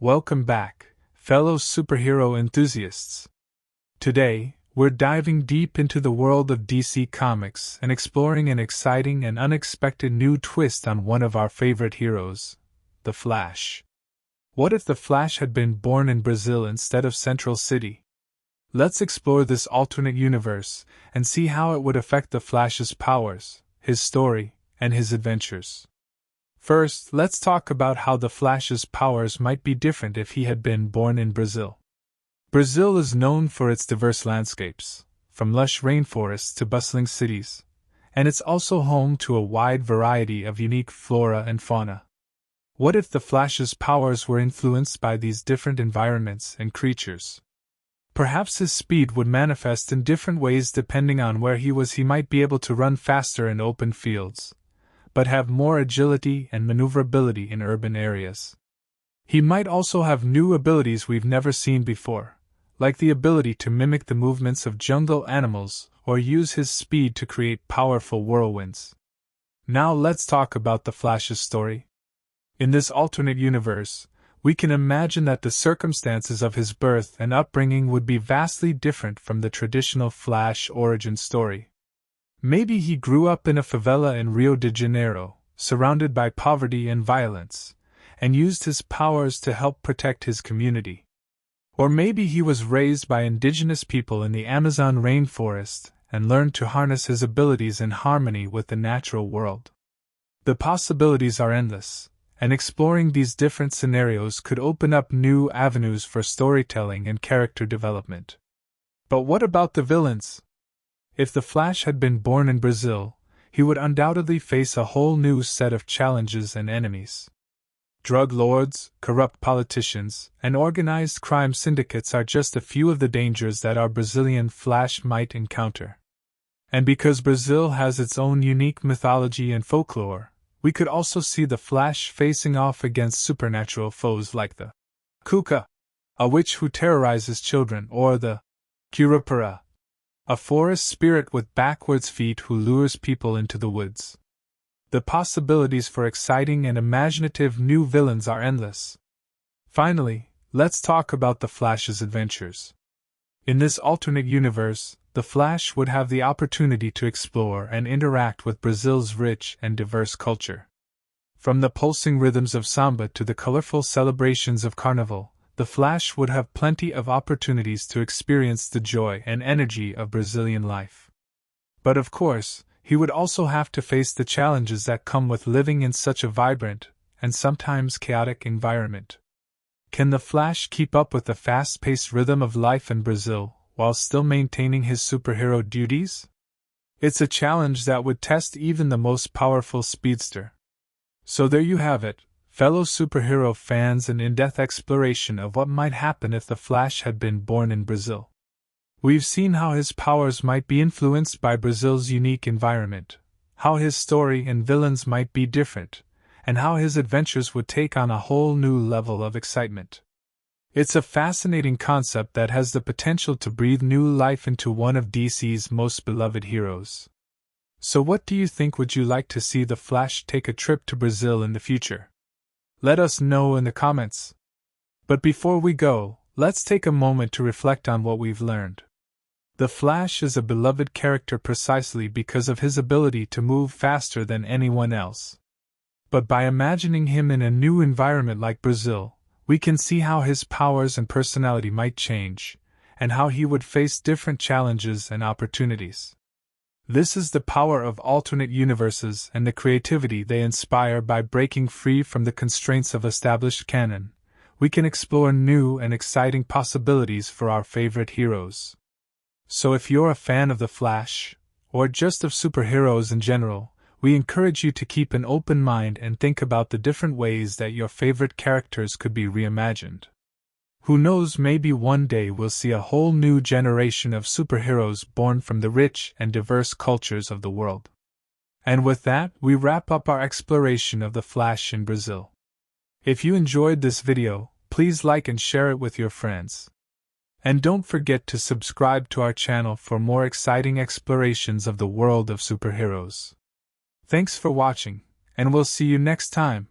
Welcome back, fellow superhero enthusiasts. Today, we're diving deep into the world of DC Comics and exploring an exciting and unexpected new twist on one of our favorite heroes, the Flash. What if the Flash had been born in Brazil instead of Central City? Let's explore this alternate universe and see how it would affect the Flash's powers, his story, and his adventures. First, let's talk about how the Flash's powers might be different if he had been born in Brazil. Brazil is known for its diverse landscapes, from lush rainforests to bustling cities, and it's also home to a wide variety of unique flora and fauna. What if the Flash's powers were influenced by these different environments and creatures? Perhaps his speed would manifest in different ways depending on where he was. He might be able to run faster in open fields, but have more agility and maneuverability in urban areas. He might also have new abilities we've never seen before, like the ability to mimic the movements of jungle animals or use his speed to create powerful whirlwinds. Now let's talk about the Flash's story. In this alternate universe, we can imagine that the circumstances of his birth and upbringing would be vastly different from the traditional Flash origin story. Maybe he grew up in a favela in Rio de Janeiro, surrounded by poverty and violence, and used his powers to help protect his community. Or maybe he was raised by indigenous people in the Amazon rainforest and learned to harness his abilities in harmony with the natural world. The possibilities are endless, and exploring these different scenarios could open up new avenues for storytelling and character development. But what about the villains? If the Flash had been born in Brazil, he would undoubtedly face a whole new set of challenges and enemies. Drug lords, corrupt politicians, and organized crime syndicates are just a few of the dangers that our Brazilian Flash might encounter. And because Brazil has its own unique mythology and folklore, we could also see the Flash facing off against supernatural foes like the Cuca, a witch who terrorizes children, or the Curupira, a forest spirit with backwards feet who lures people into the woods. The possibilities for exciting and imaginative new villains are endless. Finally, let's talk about the Flash's adventures. In this alternate universe, the Flash would have the opportunity to explore and interact with Brazil's rich and diverse culture. From the pulsing rhythms of samba to the colorful celebrations of Carnival, the Flash would have plenty of opportunities to experience the joy and energy of Brazilian life. But of course, he would also have to face the challenges that come with living in such a vibrant, and sometimes chaotic environment. Can the Flash keep up with the fast-paced rhythm of life in Brazil, while still maintaining his superhero duties? It's a challenge that would test even the most powerful speedster. So there you have it, fellow superhero fans, an in-depth exploration of what might happen if the Flash had been born in Brazil. We've seen how his powers might be influenced by Brazil's unique environment, how his story and villains might be different, and how his adventures would take on a whole new level of excitement. It's a fascinating concept that has the potential to breathe new life into one of DC's most beloved heroes. So what do you think? Would you like to see the Flash take a trip to Brazil in the future? Let us know in the comments. But before we go, let's take a moment to reflect on what we've learned. The Flash is a beloved character precisely because of his ability to move faster than anyone else. But by imagining him in a new environment like Brazil, we can see how his powers and personality might change, and how he would face different challenges and opportunities. This is the power of alternate universes and the creativity they inspire. By breaking free from the constraints of established canon, we can explore new and exciting possibilities for our favorite heroes. So if you're a fan of the Flash, or just of superheroes in general, we encourage you to keep an open mind and think about the different ways that your favorite characters could be reimagined. Who knows, maybe one day we'll see a whole new generation of superheroes born from the rich and diverse cultures of the world. And with that, we wrap up our exploration of the Flash in Brazil. If you enjoyed this video, please like and share it with your friends. And don't forget to subscribe to our channel for more exciting explorations of the world of superheroes. Thanks for watching, and we'll see you next time.